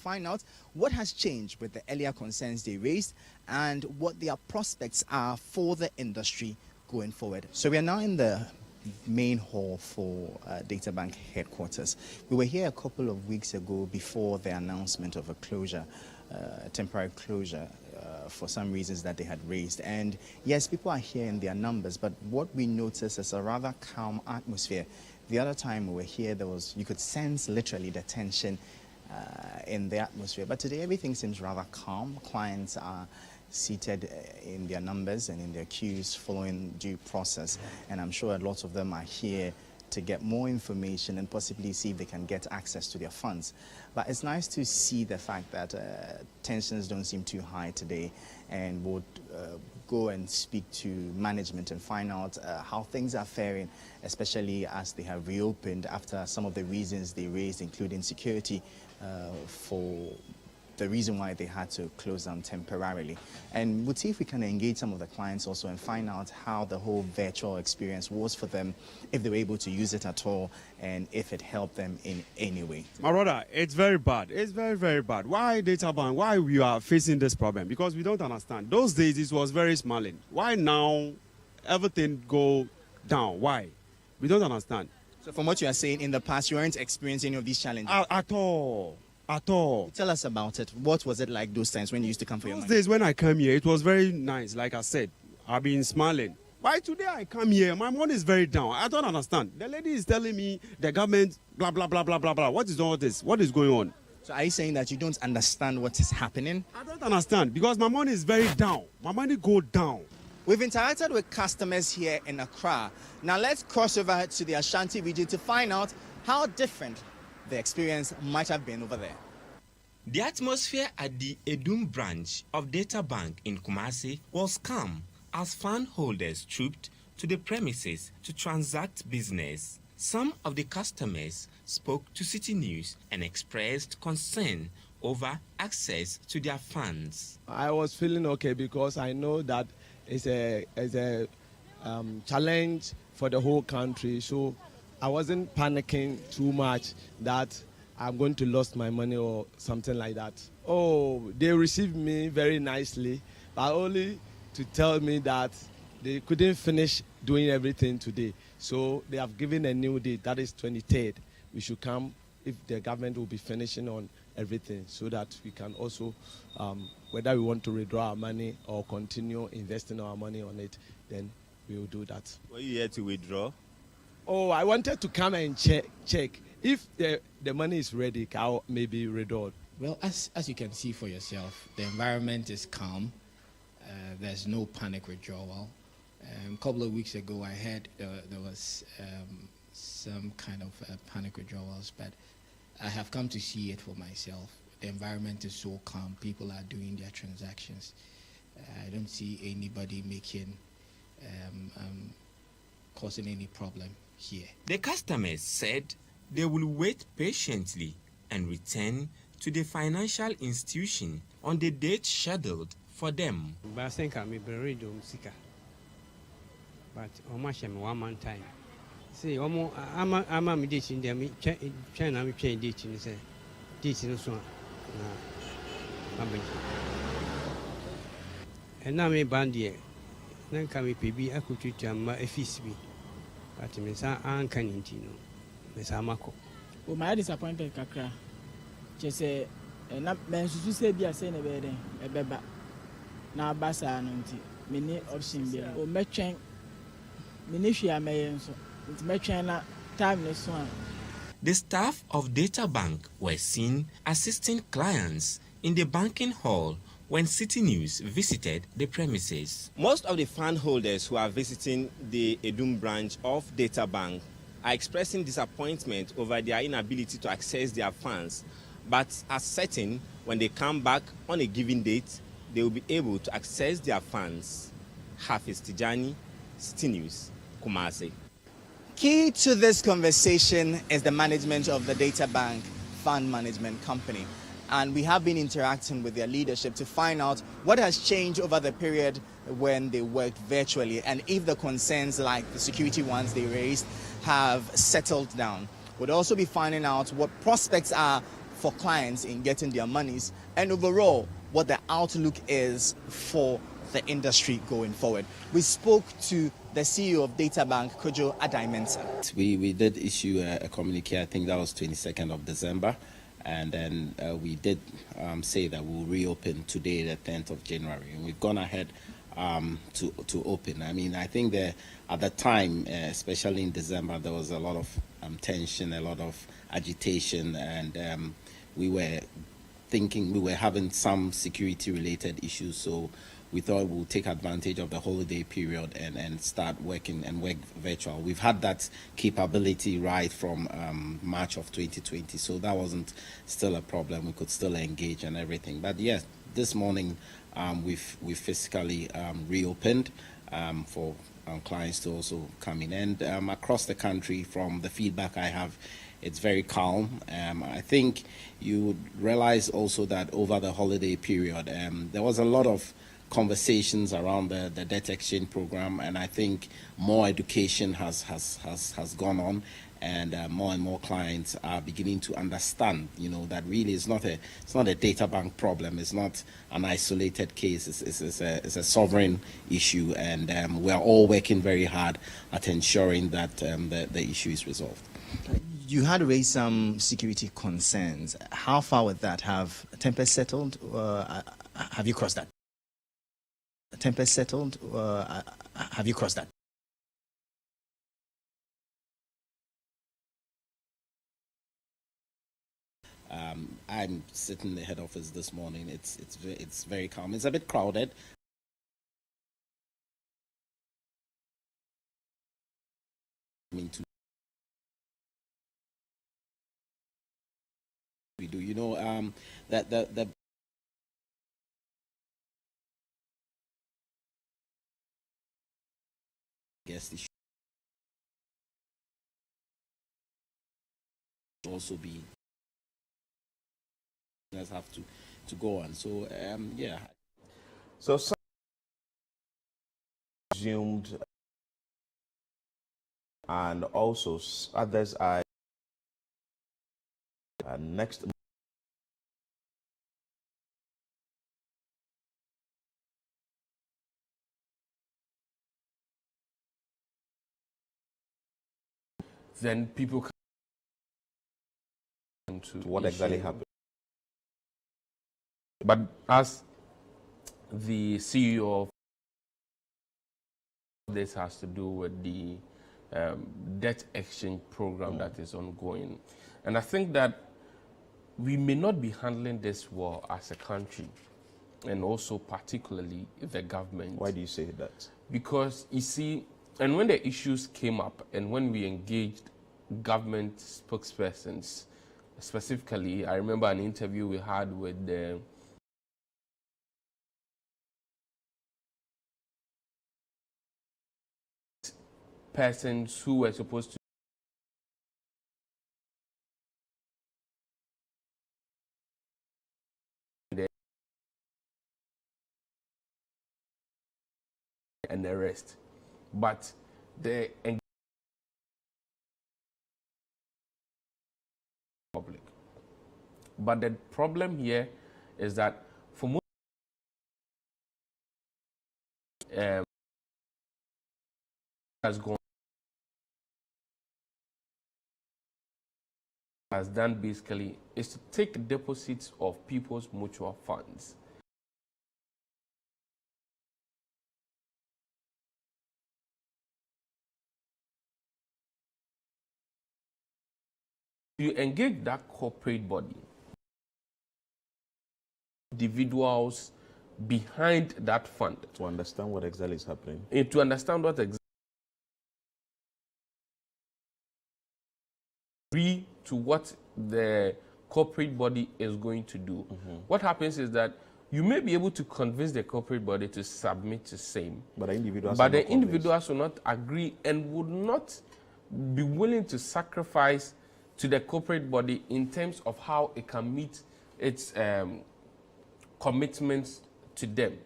find out what has changed with the earlier concerns they raised and what their prospects are for the industry going forward. So we are now in the main hall for DataBank headquarters. We were here a couple of weeks ago before the announcement of a closure, temporary closure for some reasons that they had raised. And yes, people are here in their numbers, but what we noticed is a rather calm atmosphere. The other time we were here, you could sense literally the tension in the atmosphere. But today everything seems rather calm. Clients are seated in their numbers and in their queues following due process. And I'm sure a lot of them are here to get more information and possibly see if they can get access to their funds. But it's nice to see the fact that tensions don't seem too high today, and we'll go and speak to management and find out how things are faring, especially as they have reopened after some of the reasons they raised, including security, for the reason why they had to close down temporarily. And we'll see if we can engage some of the clients also and find out how the whole virtual experience was for them, if they were able to use it at all, and if it helped them in any way. My brother, it's very bad. It's very, very bad. Why DataBank? Why we are facing this problem? Because we don't understand. Those days it was very smiling. Why now everything go down? Why? We don't understand. So from what you are saying, in the past you weren't experiencing any of these challenges? At all. At all. Tell us about it. What was it like those times when you used to come for your money? Those days when I came here, it was very nice. Like I said, I've been smiling. Why today I come here, my money is very down. I don't understand. The lady is telling me the government, blah, blah, blah, blah, blah, blah. What is all this? What is going on? So are you saying that you don't understand what is happening? I don't understand because my money is very down. My money go down. We've interacted with customers here in Accra. Now let's cross over to the Ashanti region to find out how different the experience might have been over there. The atmosphere at the Edum branch of DataBank in Kumasi was calm as fund holders trooped to the premises to transact business. Some of the customers spoke to City News and expressed concern over access to their funds. I was feeling okay because I know that it's a challenge for the whole country, so I wasn't panicking too much that I'm going to lose my money or something like that. Oh, they received me very nicely, but only to tell me that they couldn't finish doing everything today. So they have given a new date, that is 23rd. We should come if the government will be finishing on everything so that we can also, whether we want to withdraw our money or continue investing our money on it, then we will do that. Were you here to withdraw? Oh, I wanted to come and check. If the money is ready, I'll maybe withdraw. Well, as you can see for yourself, the environment is calm. There's no panic withdrawal. A couple of weeks ago, I heard there was some kind of panic withdrawals, but I have come to see it for myself. The environment is so calm. People are doing their transactions. I don't see anybody causing any problem here. The customers said they will wait patiently and return to the financial institution on the date scheduled for them. But I think I'm very sick. But almost 1 month time. See, almost I'm dating them. China, I'm dating. Say, dating so. And now me bandy. Then come me PB. I could treat them a fees be. But me say I can't intino. Me say Mako. Oh, my disappointed kakra. Just say, na men susu say be a say na be den e beba. Na basa no nti. Me ni option bi. O metwen. Me ni hwe amaye nso. Nti metwen na time ne so. The staff of DataBank were seen assisting clients in the banking hall when City News visited the premises. Most of the fund holders who are visiting the Edum branch of DataBank are expressing disappointment over their inability to access their funds, but are certain when they come back on a given date, they will be able to access their funds. Hafiz Tijani, City News, Kumasi. Key to this conversation is the management of the DataBank Fund Management Company. And we have been interacting with their leadership to find out what has changed over the period when they worked virtually and if the concerns like the security ones they raised have settled down. We'll also be finding out what prospects are for clients in getting their monies, and overall what the outlook is for the industry going forward. We spoke to the CEO of Databank, Kojo Agyemang. We did issue a communique, I think that was 22nd of December, and then we did say that we'll reopen today, the 10th of January, and we've gone ahead to open. I mean, I think that at the time, especially in December, there was a lot of tension, a lot of agitation, and we were thinking we were having some security-related issues, so we thought we'll take advantage of the holiday period and start working and work virtual. We've had that capability right from March of 2020, so that wasn't still a problem. We could still engage and everything. But yes, this morning we've physically reopened for clients to also come in. And across the country, from the feedback I have, it's very calm. I think you would realize also that over the holiday period, there was a lot of conversations around the debt exchange program, and I think more education has gone on, and more clients are beginning to understand, you know, that really it's not a data bank problem. It's not an isolated case. It's a sovereign issue, and we are all working very hard at ensuring that the issue is resolved. You had raised some security concerns. How far with that? Have tempers settled? Have you crossed that? Tempers settled? Have you crossed that? I'm sitting in the head office this morning. It's very calm. It's a bit crowded. I mean, we do, you know, that the guess the also be have to go on. So yeah. So some resumed, and also others are next. Then people come to what exactly happened. But as the CEO of this has to do with the debt exchange program that is ongoing, and I think that we may not be handling this well as a country, and also particularly the government. Why do you say that? Because you see, and when the issues came up and when we engaged government spokespersons, specifically, I remember an interview we had with the persons who were supposed to and the rest, but the public. But the problem here is that for most has done basically is to take deposits of people's mutual funds you engage that corporate body, individuals behind that fund, to understand what exactly is happening. And to understand what exactly agree to what the corporate body is going to do. What happens is that you may be able to convince the corporate body to submit the same, but the individuals will not agree and would not be willing to sacrifice to the corporate body in terms of how it can meet its commitments to them.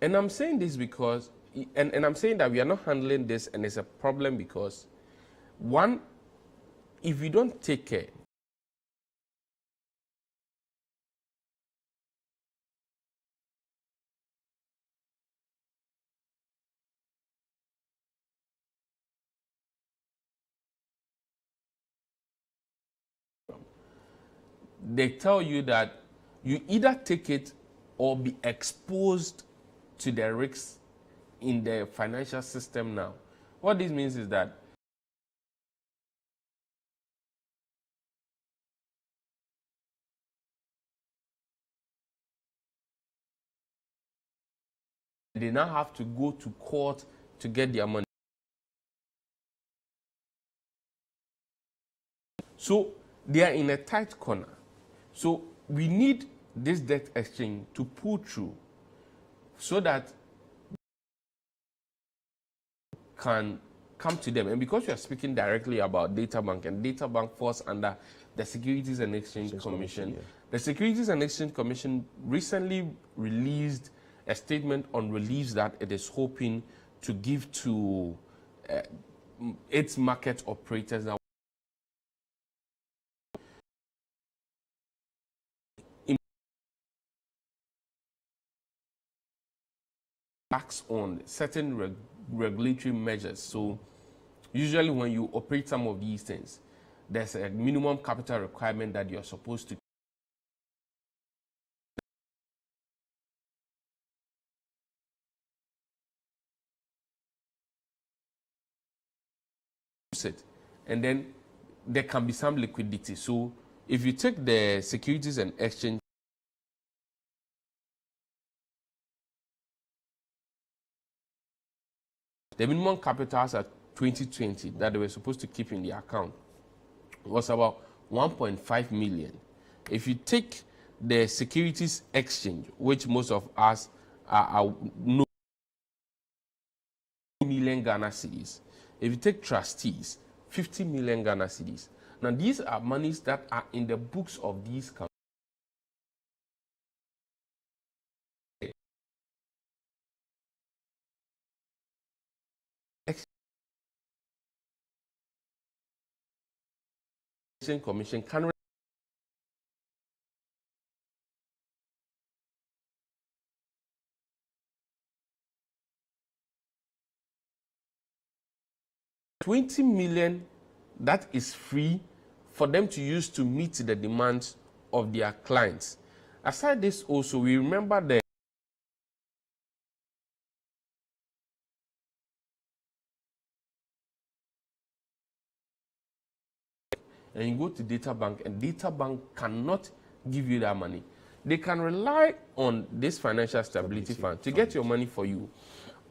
And I'm saying this because, and I'm saying that we are not handling this, and it's a problem because, one, if you don't take care, they tell you that you either take it or be exposed to the risks in the financial system now. What this means is that they now have to go to court to get their money. So they are in a tight corner. So we need this debt exchange to pull through so that can come to them. And because we are speaking directly about data bank, and data bank falls under the Securities and Exchange Commission, yeah. the Securities and Exchange Commission recently released a statement on reliefs that it is hoping to give to its market operators now. Acts on certain regulatory measures. So usually when you operate some of these things, there's a minimum capital requirement that you're supposed to it, and then there can be some liquidity. So if you take the Securities and Exchange, the minimum capitals at 2020 that they were supposed to keep in the account was about 1.5 million. If you take the Securities Exchange, which most of us are know, million Ghana cedis. If you take trustees, 50 million Ghana cedis. Now these are monies that are in the books of these companies. Exchange Commission can 20 million that is free for them to use to meet the demands of their clients. Aside this also, we remember that and you go to data bank and data bank cannot give you that money. They can rely on this financial stability fund to get your money for you.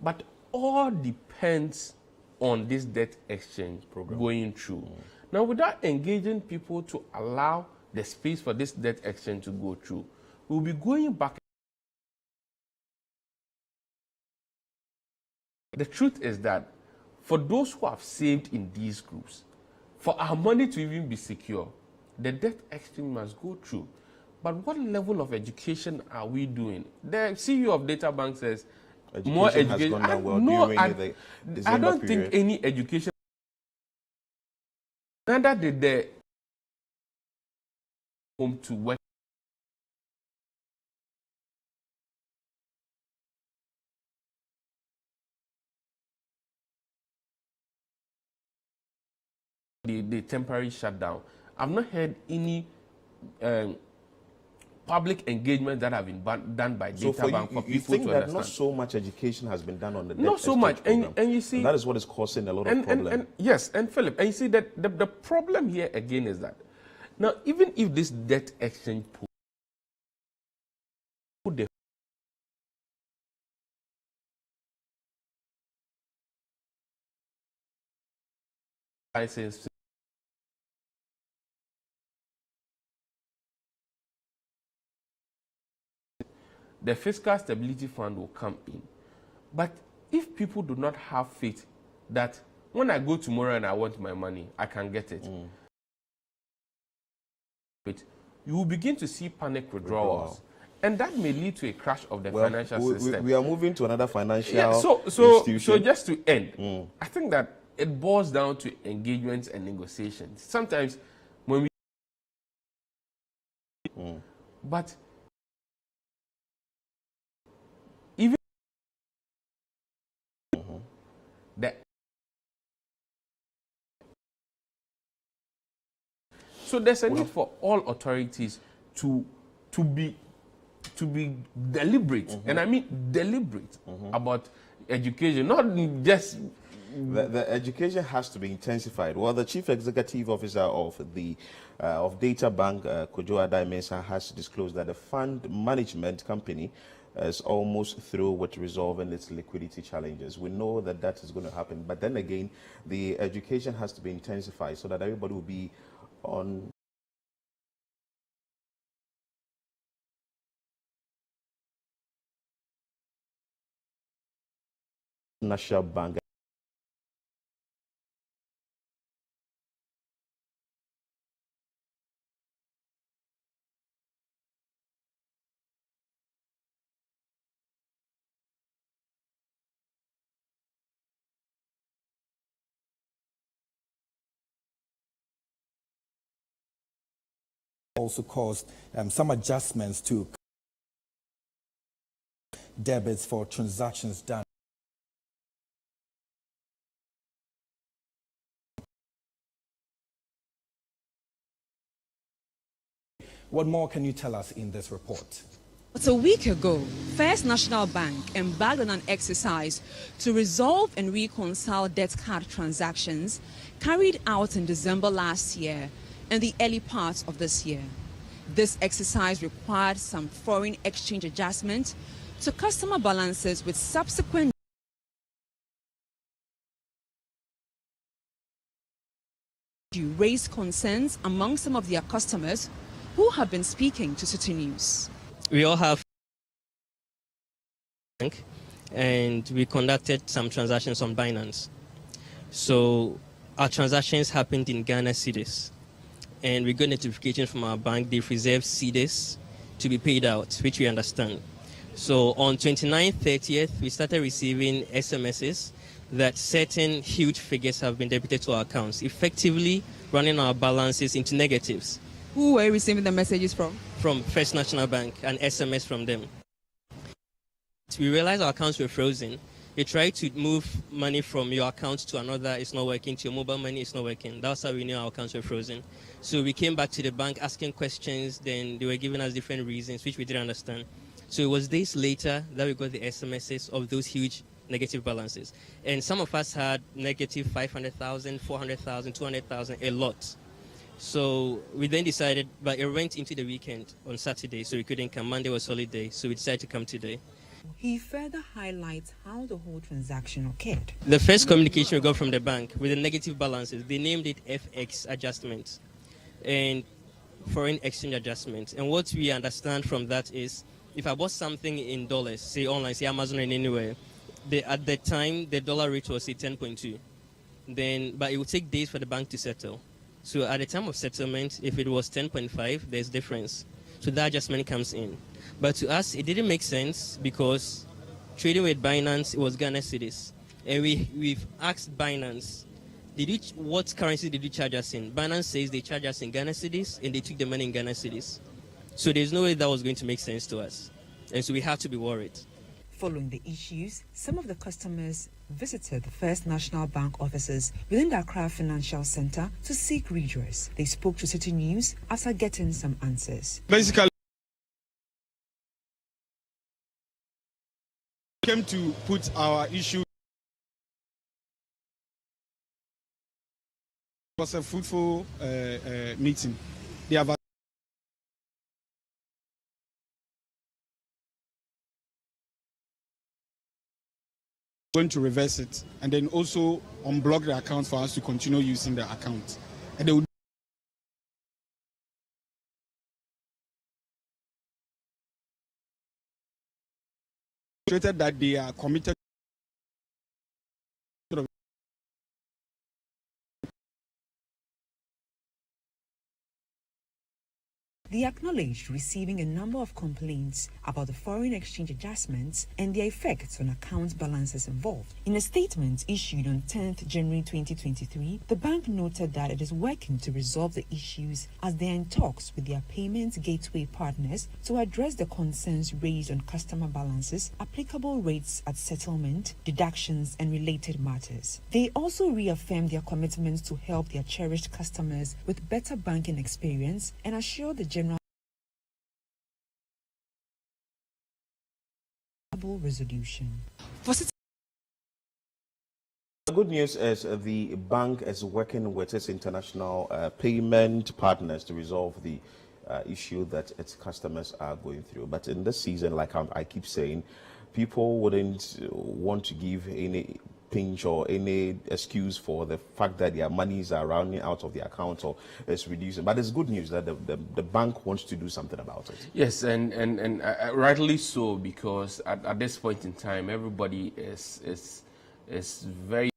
But all depends on this debt exchange program going through. Now, without engaging people to allow the space for this debt exchange to go through, we'll be going back. The truth is that for those who have saved in these groups, for our money to even be secure, the debt exchange must go through. But what level of education are we doing? The CEO of Data Bank says more education has gone down well during the December I don't period. think any education. Neither did the home to work. The temporary shutdown. I've not heard any public engagement that have been done by So Data Bank for you people think to that understand. not so much education has been done on the debt Not so much, exchange program, and you see, and that is what is causing a lot of problems. And yes, and Philip, and you see that the problem here again is that now even if this debt exchange pool the license the fiscal stability fund will come in. But if people do not have faith that when I go tomorrow and I want my money, I can get it, but you will begin to see panic withdrawals. And that may lead to a crash of the financial system. We are moving to another financial So institution. just to end, I think that it boils down to engagements and negotiations. Sometimes when we but even So there's a need for all authorities to be deliberate, and I mean deliberate about education, not just. The education has to be intensified. Well, the chief executive officer of the Data Bank, Kojo Adai-Mensah, has disclosed that the fund management company is almost through with resolving its liquidity challenges. We know that that is going to happen, but then again, the education has to be intensified so that everybody will be on National Bank. Also caused some adjustments to debits for transactions done. What more can you tell us in this report? But a week ago, First National Bank embarked on an exercise to resolve and reconcile debt card transactions carried out in December last year and the early parts of this year. This exercise required some foreign exchange adjustment to customer balances with subsequent raised concerns among some of their customers who have been speaking to City News. We all have and we conducted some transactions on Binance. So our transactions happened in Ghana cedis, and we got notification from our bank they've reserved cedis to be paid out, which we understand. So on 29th, 30th, we started receiving SMSs that certain huge figures have been debited to our accounts, effectively running our balances into negatives. Who were you receiving the messages from? From First National Bank, an SMS from them. We realized our accounts were frozen. We tried to move money from your account to another, it's not working, to your mobile money, it's not working. That's how we knew our accounts were frozen. So we came back to the bank asking questions, then they were giving us different reasons, which we didn't understand. So it was days later that we got the SMSs of those huge negative balances. And some of us had negative 500,000, 400,000, 200,000, a lot. So we then decided, but it went into the weekend on Saturday, so we couldn't come. Monday was holiday, so we decided to come today. He further highlights how the whole transaction occurred. The first communication we got from the bank with the negative balances, they named it FX adjustment and foreign exchange adjustment. And what we understand from that is, if I bought something in dollars, say online, say Amazon and anywhere, at the time the dollar rate was say 10.2. But it would take days for the bank to settle. So at the time of settlement, if it was 10.5, there's difference. So that adjustment comes in. But to us, it didn't make sense because trading with Binance, it was Ghana cedis. And we've asked Binance, what currency did you charge us in? Binance says they charge us in Ghana cedis and they took the money in Ghana cedis. So there's no way that was going to make sense to us. And so we have to be worried. Following the issues, some of the customers visited the First National Bank offices within the Accra Financial Center to seek redress. They spoke to City News after getting some answers. Basically, we came to put our issue. It was a fruitful meeting. They have going to reverse it and then also unblock the account for us to continue using the account. And they would stated that they are committed to They acknowledged receiving a number of complaints about the foreign exchange adjustments and their effects on account balances involved. In a statement issued on 10th January 2023, the bank noted that it is working to resolve the issues as they are in talks with their payment gateway partners to address the concerns raised on customer balances, applicable rates at settlement, deductions, and related matters. They also reaffirmed their commitment to help their cherished customers with better banking experience and assure the general resolution. The good news is the bank is working with its international payment partners to resolve the issue that its customers are going through. But in this season, like I keep saying, people wouldn't want to give any pinch or any excuse for the fact that their monies are running out of the account or it's reducing. But it's good news that the bank wants to do something about it. Yes, and rightly so, because at this point in time, everybody is very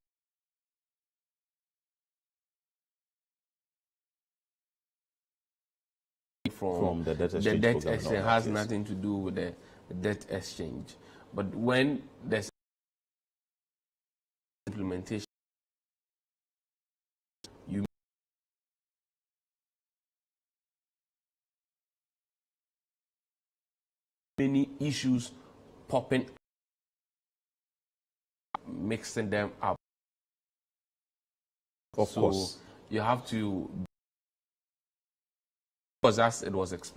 from the debt exchange. The debt exchange has nothing to do with the debt exchange. But when there's implementation, you many issues popping, mixing them up. Of course, you have to, because as it was expected.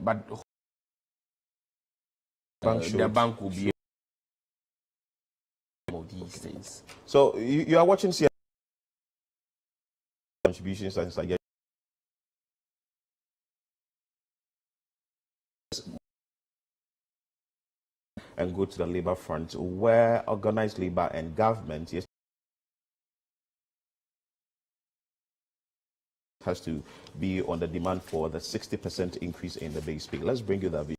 But the bank will be these days. So you are watching CNR contributions and suggestions. And go to the labor front, where organized labor and government has to be on the demand for the 60% increase in the base pay. Let's bring you that video.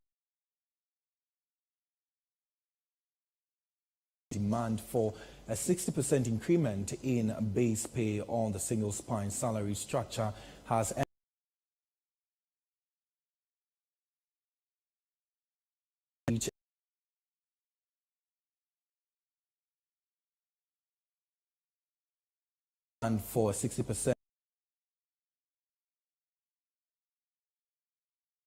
Demand for a 60% increment in base pay on the single spine salary structure has and for 60%.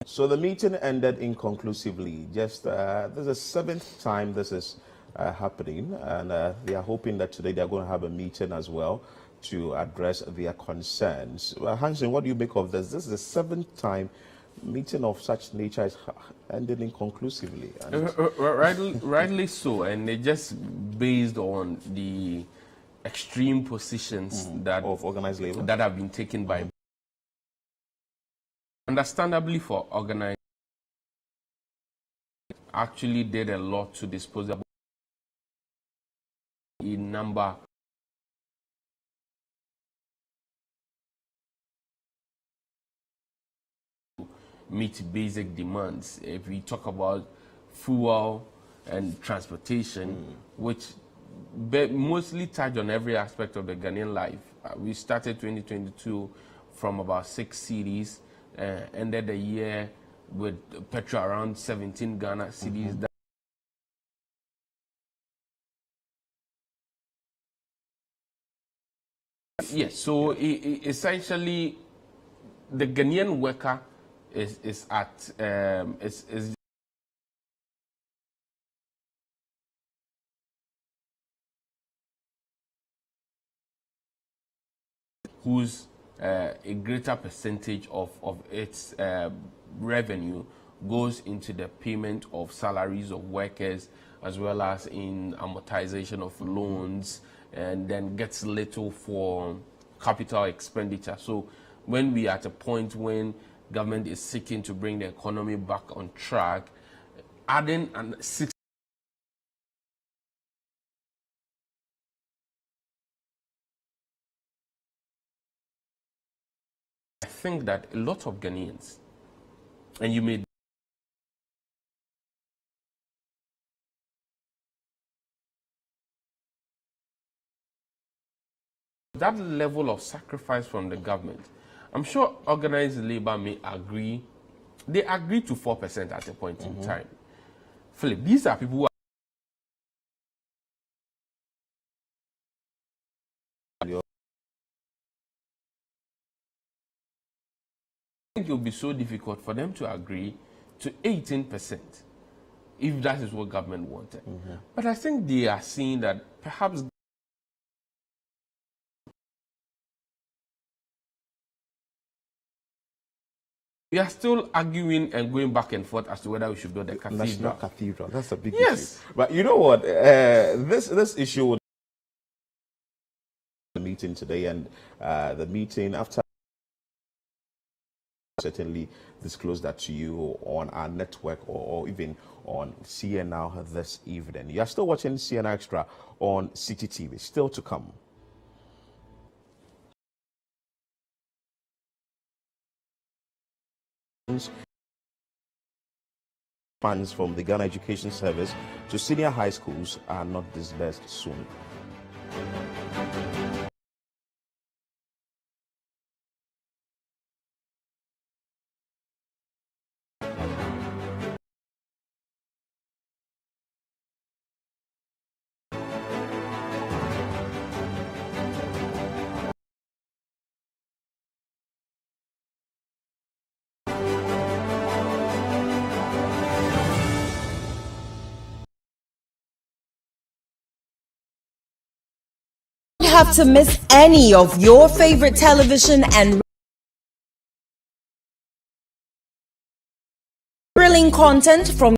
So the meeting ended inconclusively. Just this is the 7th time this is happening, and they are hoping that today they are going to have a meeting as well to address their concerns. Hanson, what do you make of this? This is the 7th time meeting of such nature is ended inconclusively. Rightly so, and it just based on the extreme positions that of organized labor that have been taken by, understandably, for organized, actually did a lot to dispose of a number meet basic demands. If we talk about fuel and transportation, which mostly touch on every aspect of the Ghanaian life. We started 2022 from about 6 cities, ended the year with petrol around 17 Ghana cedis. Yes, so essentially, the Ghanaian worker is at is whose a greater percentage of its revenue goes into the payment of salaries of workers, as well as in amortization of loans, and then gets little for capital expenditure. So when we are at a point when government is seeking to bring the economy back on track, adding an 6 I think that a lot of Ghanaians, and you may That level of sacrifice from the government, I'm sure organized labor may agree. They agreed to 4% at a point in time. Philip, these are people who I think it will be so difficult for them to agree to 18% if that is what government wanted. But I think they are seeing that perhaps we are still arguing and going back and forth as to whether we should build a cathedral. National Cathedral. That's a big Yes. issue. But you know what? This issue will the meeting today, and the meeting after certainly disclose that to you on our network or even on CNR this evening. You are still watching CNR Extra on City TV. Still to come. Funds from the Ghana Education Service to senior high schools are not disbursed soon. Have to miss any of your favorite television and thrilling content from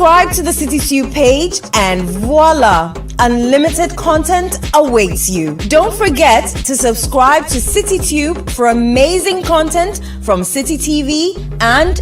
subscribe to the CityTube page and voila, unlimited content awaits you. Don't forget to subscribe to CityTube for amazing content from City TV and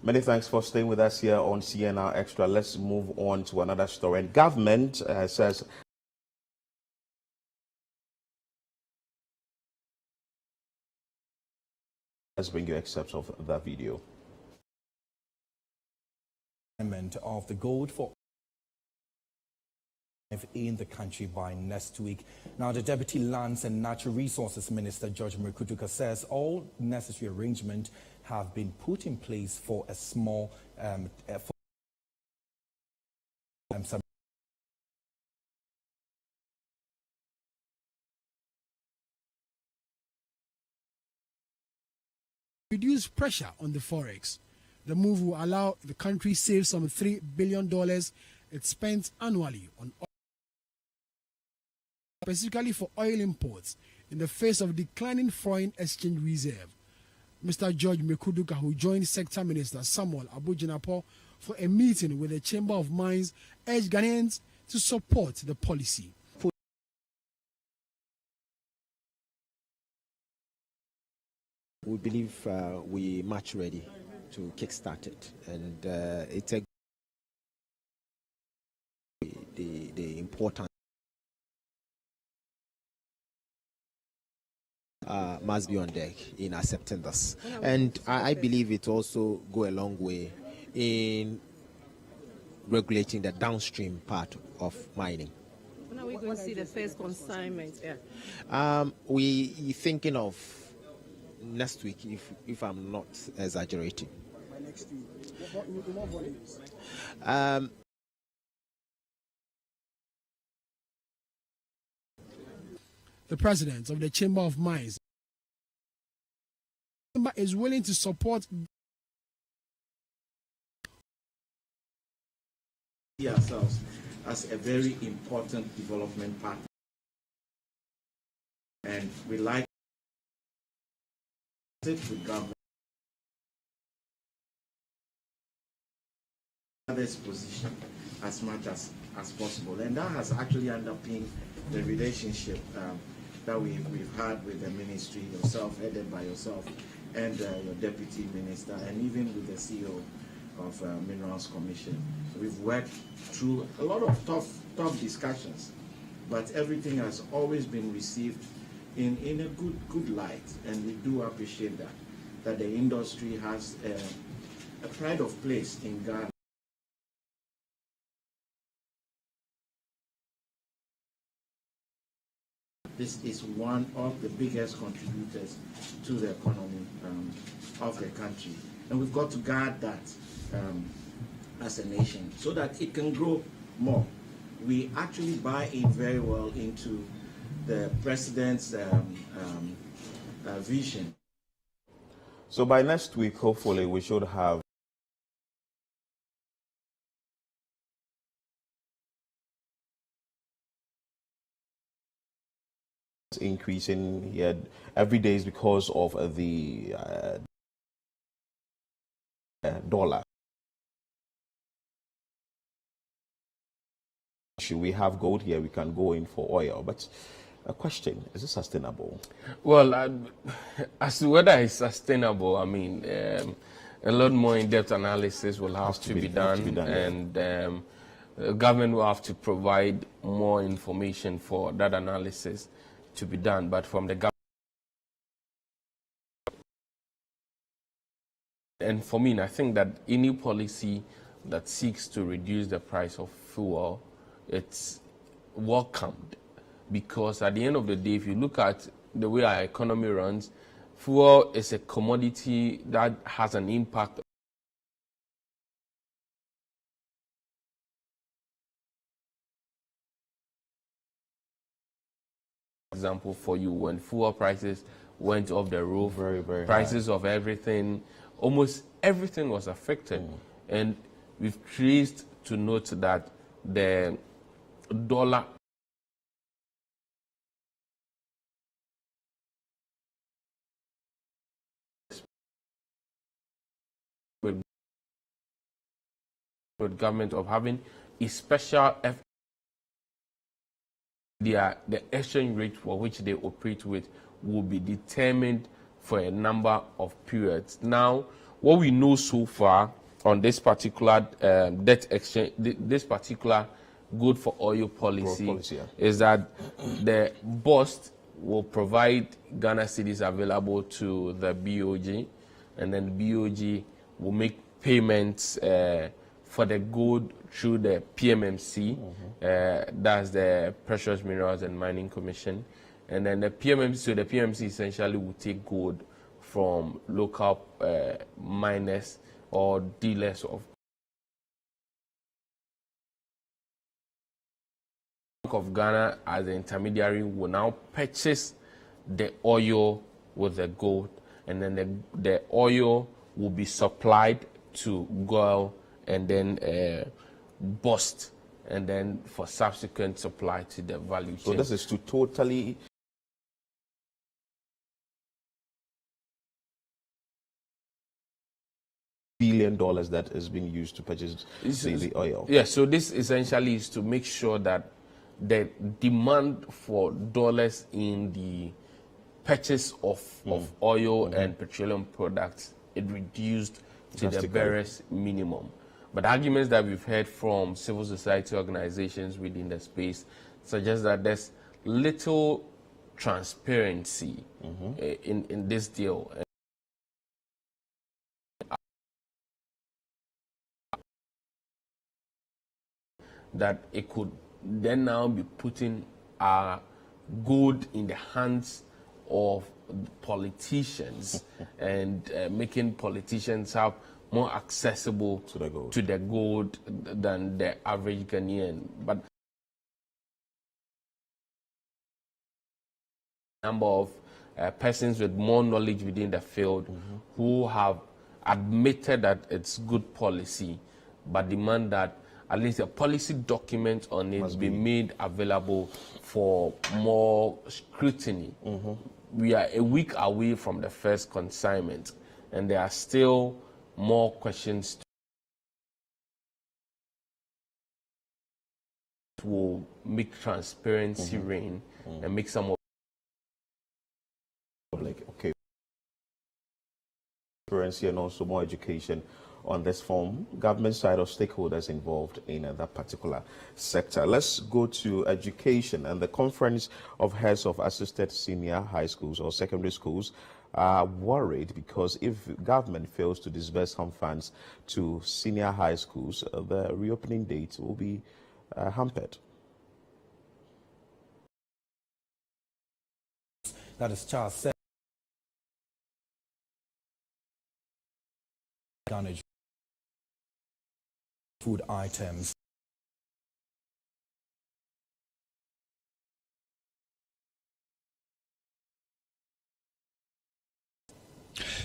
Many thanks for staying with us here on CNR Extra. Let's move on to another story. And government says let's bring you excerpts of that video. Of the gold for in the country by next week. Now, the Deputy Lands and Natural Resources Minister, George Mrekutuka, says all necessary arrangements have been put in place for a small reduce pressure on the forex. The move will allow the country save some $3 billion it spends annually on oil, specifically for oil imports, in the face of declining foreign exchange reserve. Mr. George Mrekutuka, who joined Sector Minister Samuel Abu-Jinapor for a meeting with the Chamber of Mines, urged Ghanaians to support the policy. We believe we're much ready to kickstart it, and it's a the important must be on deck in accepting this, and I believe it also go a long way in regulating the downstream part of mining. When are we going to see the first consignment? We thinking of next week, if I'm not exaggerating. By next week, what volumes? The president of the Chamber of Mines is willing to support ourselves as a very important development partner, and we like it with government this position as much as possible, and that has actually underpinned the relationship that we've had with the ministry, yourself, headed by yourself, and your deputy minister, and even with the CEO of Minerals Commission. We've worked through a lot of tough discussions, but everything has always been received in a good light, and we do appreciate that the industry has a pride of place in Ghana. This is one of the biggest contributors to the economy of the country, and we've got to guard that as a nation so that it can grow more. We actually buy in very well into the president's vision. So by next week, hopefully, we should have increasing here every day is because of the dollar. Should we have gold here, we can go in for oil. But a question, is it sustainable? Well, as to whether it's sustainable, I mean, a lot more in-depth analysis will have to be done, and the government will have to provide more information for that analysis to be done. But from the government, and for me, I think that any policy that seeks to reduce the price of fuel, it's welcomed, because at the end of the day, if you look at the way our economy runs, fuel is a commodity that has an impact. Example for you, when fuel prices went off the roof, very prices of everything, almost everything was affected. And we've traced to note that the dollar with government of having a special the exchange rate for which they operate with will be determined for a number of periods. Now, what we know so far on this particular debt exchange, this particular good for oil policy, is that the BOST will provide Ghana cedis available to the BOG, and then the BOG will make payments for the gold through the PMMC, that's the Precious Minerals and Mining Commission, and then the PMMC. So the PMMC essentially will take gold from local miners or dealers of Bank of Ghana as the intermediary will now purchase the oil with the gold, and then the oil will be supplied to GOIL and then BOST, and then for subsequent supply to the value chain. So this is to totally $1 billion that is being used to purchase the oil. Yeah, so this essentially is to make sure that the demand for dollars in the purchase of oil and petroleum products is reduced to the barest minimum. But arguments that we've heard from civil society organizations within the space suggest that there's little transparency in this deal. That it could then now be putting our gold in the hands of politicians and making politicians have more accessible to the gold than the average Ghanaian. But number of persons with more knowledge within the field who have admitted that it's good policy, but demand that at least a policy document on it be made available for more scrutiny. We are a week away from the first consignment, and there are still more questions will make transparency reign and make some of okay, transparency and also more education on this form, government side of stakeholders involved in that particular sector. Let's go to education, and the Conference of Heads of Assisted Senior High Schools or Secondary Schools are worried because if government fails to disburse some funds to senior high schools, the reopening date will be hampered. That is Charles said. Food items.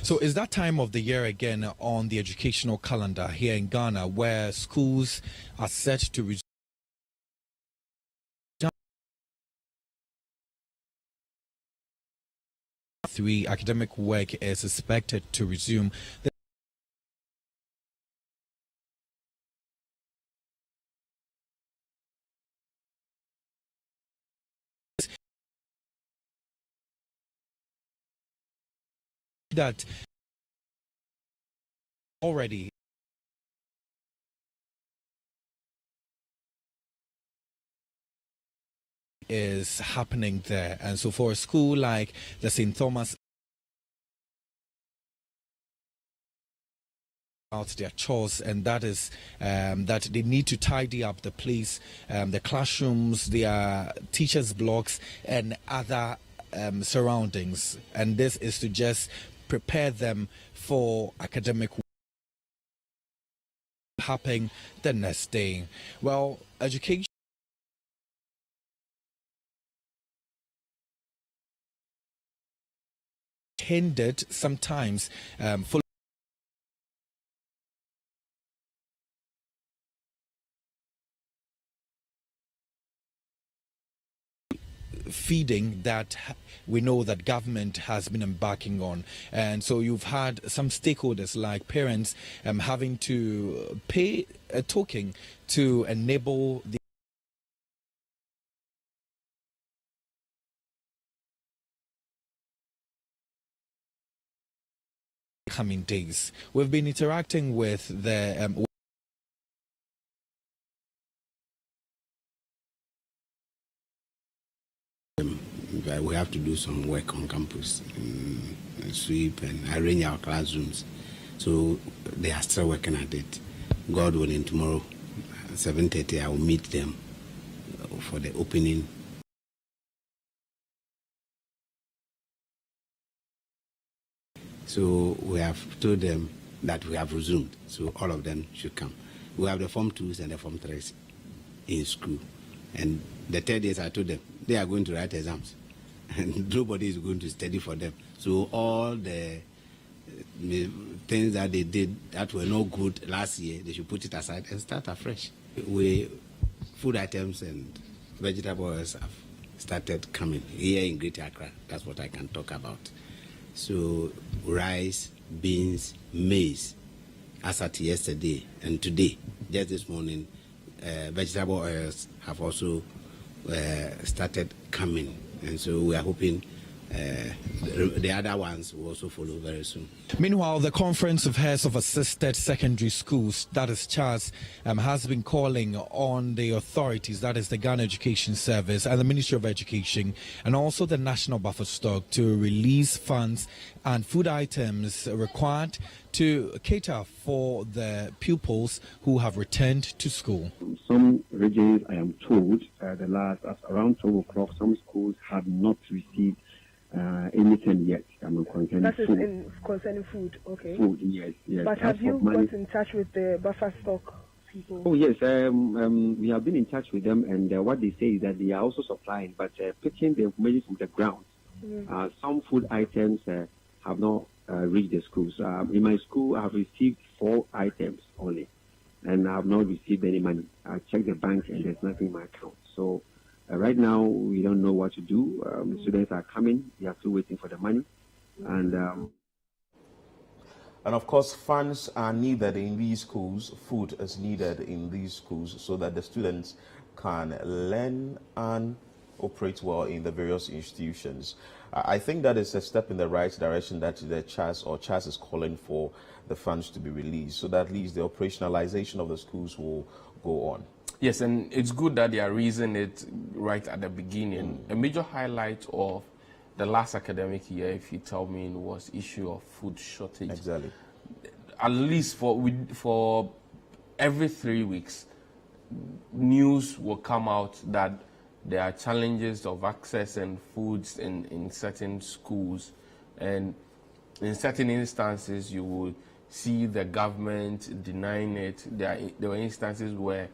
So is that time of the year again on the educational calendar here in Ghana where schools are set to resume academic work is expected to resume. That already is happening there, and so for a school like the St. Thomas out their chores, and that is that they need to tidy up the place, the classrooms, their teachers' blocks and other surroundings, and this is to just prepare them for academic work happening the next day. Well, education hindered sometimes for feeding that we know that government has been embarking on, and so you've had some stakeholders like parents having to pay a token to enable the coming days. We've been interacting with the we have to do some work on campus, sweep and arrange our classrooms. So they are still working at it. God willing, tomorrow, 7:30, I will meet them for the opening. So we have told them that we have resumed, so all of them should come. We have the Form 2s and the Form 3s in school. And the 3rd days I told them, they are going to write exams. And nobody is going to study for them. So all the things that they did that were no good last year, they should put it aside and start afresh. Food items and vegetable oils have started coming here in Greater Accra. That's what I can talk about. So rice, beans, maize, as at yesterday and today, just this morning, vegetable oils have also started coming, and so we are hoping the other ones will also follow very soon. Meanwhile, the Conference of Heads of Assisted Secondary Schools, that is CHAS, has been calling on the authorities, that is the Ghana Education Service and the Ministry of Education, and also the National Buffer Stock to release funds and food items required to cater for the pupils who have returned to school. Some regions, I am told, around 12 o'clock, some schools have not received anything yet. That is concerning food, okay. Food, yes. But have you got in touch with the buffer stock people? Oh, yes. We have been in touch with them, and what they say is that they are also supplying, but picking the information from the ground Some food items have not reached the schools. In my school, I have received 4 items only, and I have not received any money. I checked the bank, and there's nothing in my account. So right now, we don't know what to do. The students are coming. They are still waiting for the money. And of course, funds are needed in these schools. Food is needed in these schools so that the students can learn and operate well in the various institutions. I think that is a step in the right direction that the CHAS is calling for the funds to be released, so that at least the operationalization of the schools will go on. Yes, and it's good that they are raising it right at the beginning. A major highlight of the last academic year, if you tell me, was issue of food shortage. Exactly. At least for every 3 weeks, news will come out that there are challenges of accessing foods in certain schools, and in certain instances you will see the government denying it. There were instances where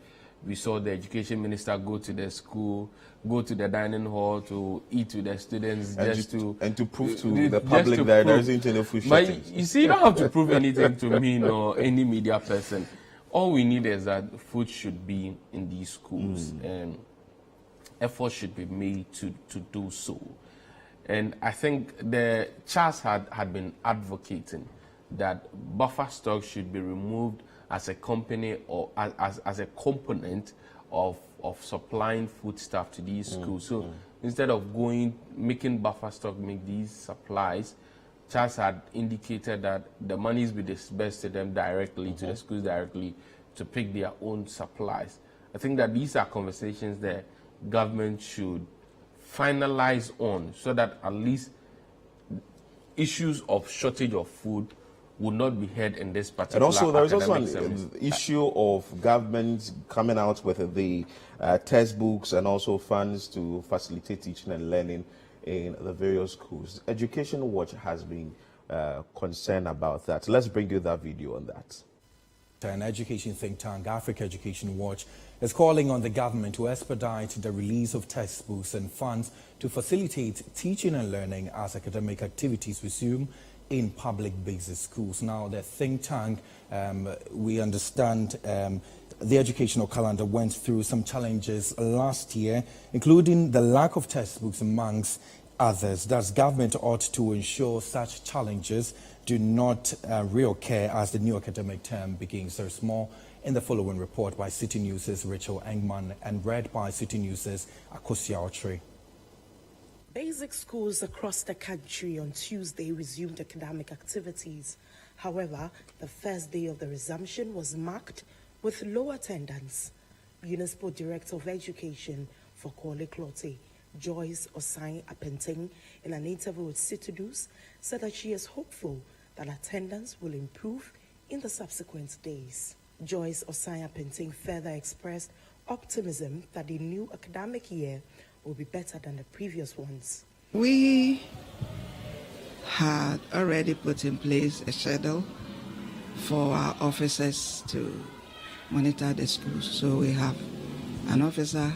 we saw the education minister go to the school, go to the dining hall to eat with the students, and to prove to the public that there isn't any food shortage. But you see, you don't have to prove anything to me or any media person. All we need is that food should be in these schools, and effort should be made to do so. And I think the CHAS had been advocating that buffer stock should be removed as a company or as a component of supplying foodstuff to these schools. So instead of making buffer stock make these supplies, CHAS had indicated that the monies be disbursed to them directly, to the schools directly, to pick their own supplies. I think that these are conversations that government should finalize on, so that at least issues of shortage of food would not be heard in this particular. And also, there is also an issue of government coming out with the textbooks and also funds to facilitate teaching and learning in the various schools. Education Watch has been concerned about that. Let's bring you that video on that. An education think tank, Africa Education Watch, is calling on the government to expedite the release of textbooks and funds to facilitate teaching and learning as academic activities resume in public basic schools. Now, the think tank, we understand the educational calendar went through some challenges last year, including the lack of textbooks amongst others. Thus, government ought to ensure such challenges do not reoccur as the new academic term begins. There's more in the following report by City News' Rachel Agyemang and read by City News' Akosia Otri. Basic schools across the country on Tuesday resumed academic activities. However, the first day of the resumption was marked with low attendance. Municipal Director of Education for Korle Klote, Joyce Osai Apenteng, in an interview with City News, said that she is hopeful that attendance will improve in the subsequent days. Joyce Osai Apenteng further expressed optimism that the new academic year will be better than the previous ones. We had already put in place a schedule for our officers to monitor the schools. So we have an officer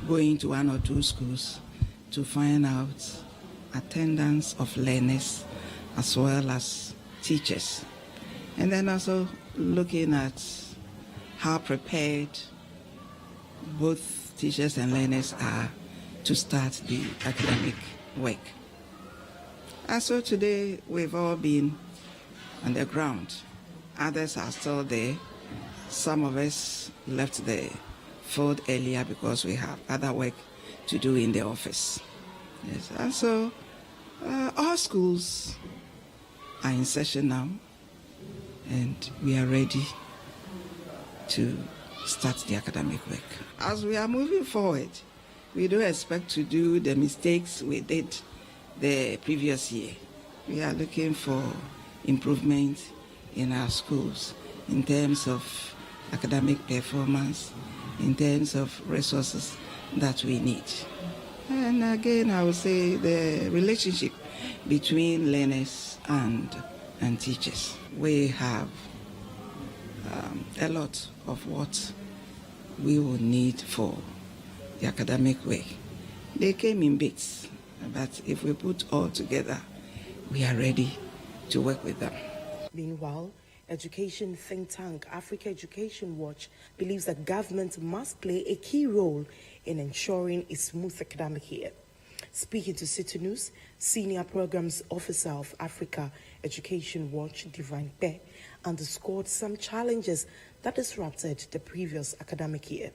going to 1 or 2 schools to find out attendance of learners as well as teachers. And then also looking at how prepared both teachers and learners are to start the academic work. And so today we've all been on the ground. Others are still there. Some of us left the field earlier because we have other work to do in the office. Yes. And so all schools are in session now, and we are ready to start the academic work. As we are moving forward, we don't expect to do the mistakes we did the previous year. We are looking for improvement in our schools in terms of academic performance, in terms of resources that we need. And again, I would say the relationship between learners and teachers. We have a lot of what we will need for the academic way. They came in bits. But if we put all together, we are ready to work with them. Meanwhile, education think tank Africa Education Watch believes that government must play a key role in ensuring a smooth academic year. Speaking to City News, Senior Programs Officer of Africa Education Watch, Divine Pe, underscored some challenges that disrupted the previous academic year.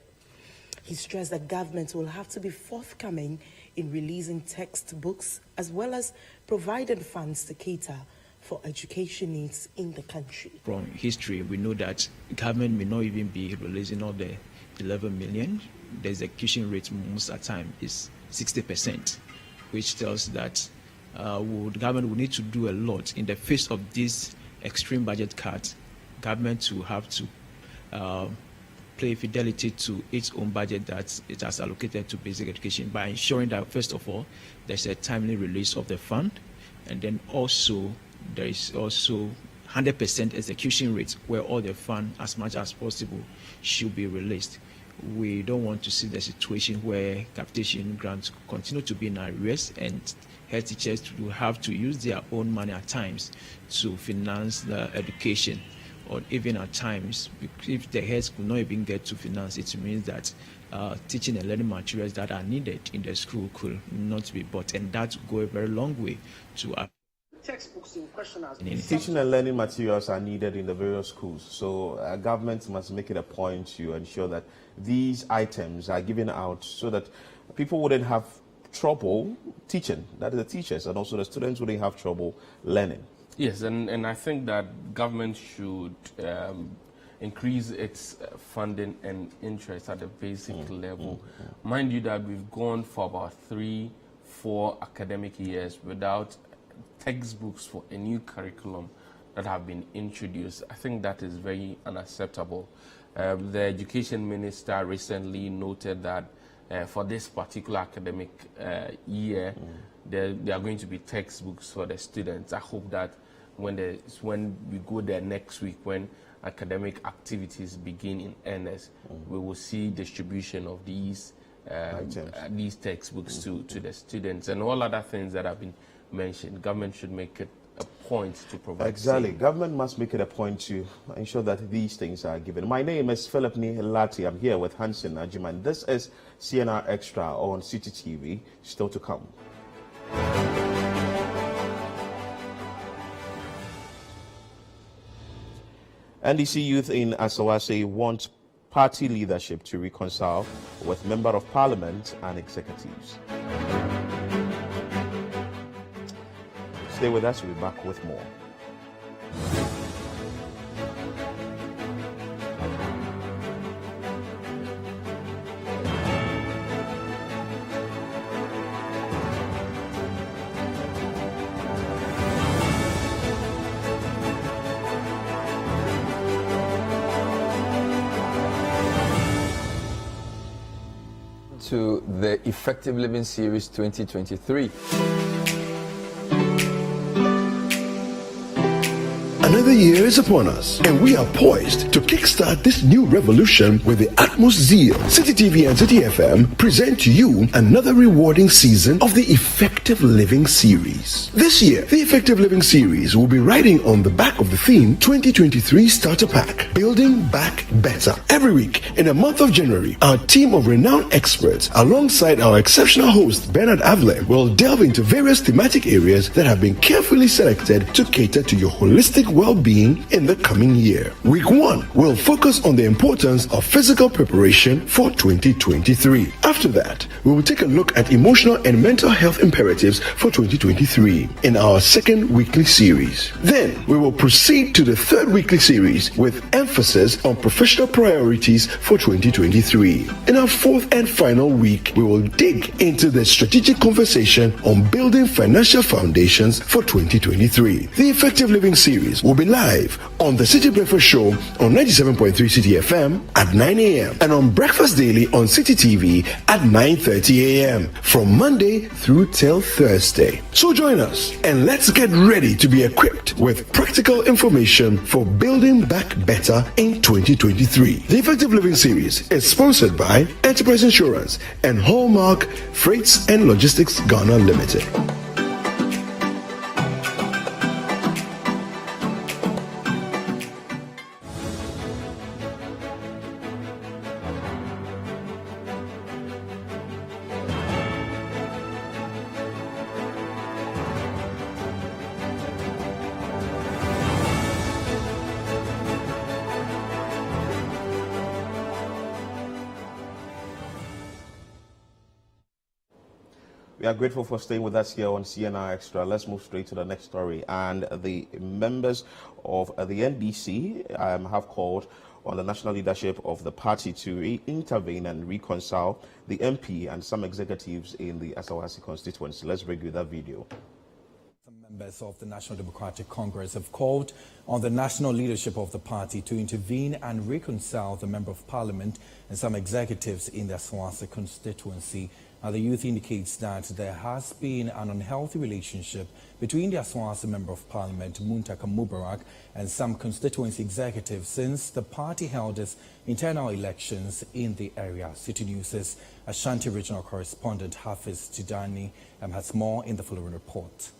He stressed that government will have to be forthcoming in releasing textbooks as well as providing funds to cater for education needs in the country. From history, we know that government may not even be releasing all the 11 million. The execution rate most of the time is 60%, which tells that the government will need to do a lot in the face of this extreme budget cut. Government will have to play fidelity to its own budget that it has allocated to basic education by ensuring that, first of all, there's a timely release of the fund, and then also there is also 100% execution rate where all the fund, as much as possible, should be released. We don't want to see the situation where capitation grants continue to be in arrears and head teachers will have to use their own money at times to finance the education, or even at times, if the heads could not even get to finance, it means that teaching and learning materials that are needed in the school could not be bought, and that will go a very long way to textbooks in question teaching and learning materials are needed in the various schools, so government must make it a point to ensure that these items are given out so that people wouldn't have trouble teaching, that is the teachers, and also the students wouldn't have trouble learning. Yes, and I think that government should increase its funding and interest at the basic level. Mind you that we've gone for about 3-4 academic years without textbooks for a new curriculum that have been introduced. I think that is very unacceptable. The education minister recently noted that for this particular academic year, there are going to be textbooks for the students. I hope that when we go there next week, when academic activities begin in earnest, we will see distribution of these textbooks to the students and all other things that have been mentioned. Government should make it a point to provide. Exactly. Government must make it a point to ensure that these things are given. My name is Philip Lartey. I'm here with Hanson Agyemang. This is CNR Extra on City TV. Still to come. NDC youth in Asawase want party leadership to reconcile with Member of Parliament and executives. Stay with us, we'll be back with more. To the Effective Living Series 2023. Another year is upon us, and we are poised to kickstart this new revolution with the utmost zeal. City TV and City FM present to you another rewarding season of the Effective Living Series. This year, the Effective Living Series will be riding on the back of the theme 2023 Starter Pack, Building Back Better. Every week in the month of January, our team of renowned experts, alongside our exceptional host Bernard Avlem, will delve into various thematic areas that have been carefully selected to cater to your holistic well-being in the coming year. Week 1 will focus on the importance of physical preparation for 2023. After that, we will take a look at emotional and mental health imperatives for 2023 in our second weekly series. Then, we will proceed to the third weekly series with emphasis on professional priorities for 2023. In our fourth and final week, we will dig into the strategic conversation on building financial foundations for 2023. The Effective Living Series will be live on the City Breakfast Show on 97.3 City FM at 9 a.m. and on Breakfast Daily on City TV at 9:30 a.m. from Monday through till Thursday. So join us and let's get ready to be equipped with practical information for building back better in 2023. The Effective Living Series is sponsored by Enterprise Insurance and Hallmark Freights and Logistics Ghana Limited. We are grateful for staying with us here on CNR Extra. Let's move straight to the next story. And the members of the NDC have called on the national leadership of the party to intervene and reconcile the MP and some executives in the Asawasi constituency. Let's bring you that video. Members of the National Democratic Congress have called on the national leadership of the party to intervene and reconcile the Member of Parliament and some executives in the Asawasi constituency. The youth indicates that there has been an unhealthy relationship between the Asawasi Member of Parliament, Muntaka Mubarak, and some constituency executives since the party held its internal elections in the area. City News' Ashanti Regional Correspondent Hafiz Tidani has more in the following report.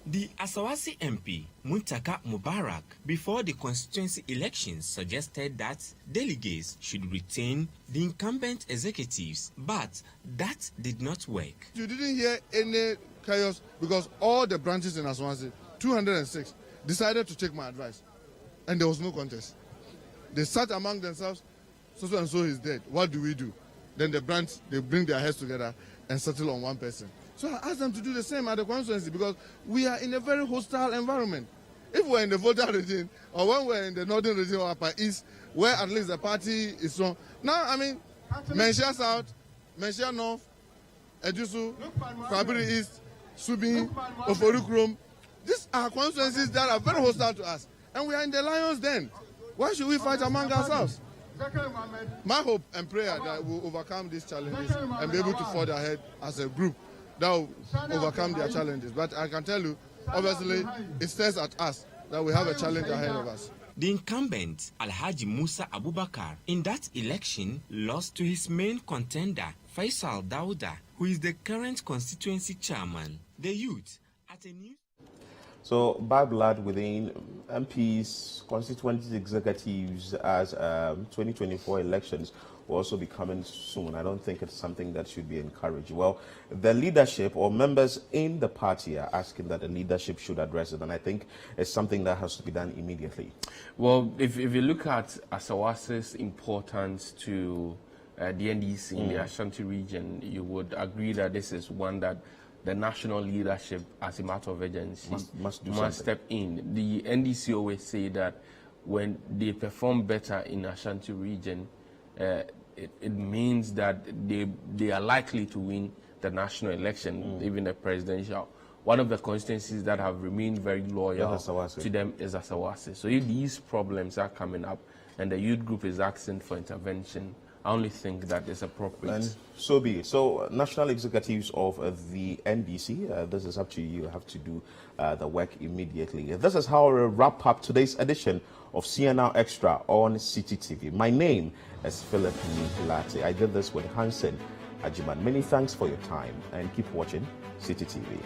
The Asawasi MP, Muntaka Mubarak, before the constituency elections suggested that delegates should retain the incumbent executives, but that did not work. You didn't hear any chaos because all the branches in Asawasi, 206, decided to take my advice, and there was no contest. They sat among themselves, so and so is dead. What do we do? Then the branch, they bring their heads together and settle on one person. So I asked them to do the same at the constituency because we are in a very hostile environment. If we're in the voter region or when we're in the northern region or upper east, where at least the party is strong. Now, I mean, Menchia South, Menchia North, Ejusu, Kwabiri East, Subin, Oforukrom, these are constituencies that are very hostile to us. And we are in the lion's den. Why should we fight among ourselves? My hope and prayer that we'll overcome these challenges and be able to forge ahead as a group that will overcome their challenges. But I can tell you, obviously, it stares at us that we have a challenge ahead of us. The incumbent, Alhaji Musa Abubakar, in that election lost to his main contender, Faisal Dauda, who is the current constituency chairman. The youth, at a new... So, bad blood within MPs, constituency executives as 2024 elections will also be coming soon. I don't think it's something that should be encouraged. Well, the leadership or members in the party are asking that the leadership should address it, and I think it's something that has to be done immediately. Well, if you look at Asawasi's importance to the NDC in the Ashanti region, you would agree that this is one that the national leadership, as a matter of urgency, must step in. The NDC always say that when they perform better in Ashanti region, it means that they are likely to win the national election, even the presidential. One of the constituencies that have remained very loyal to them is Asawasi. So if these problems are coming up and the youth group is asking for intervention, I only think that is appropriate. And so be it. So, national executives of the NDC, this is up to you. You have to do the work immediately. This is how we wrap up today's edition of CNR Extra on City TV. My name is Philip Lartey. I did this with Hanson, Agyemang. Many thanks for your time and keep watching City TV.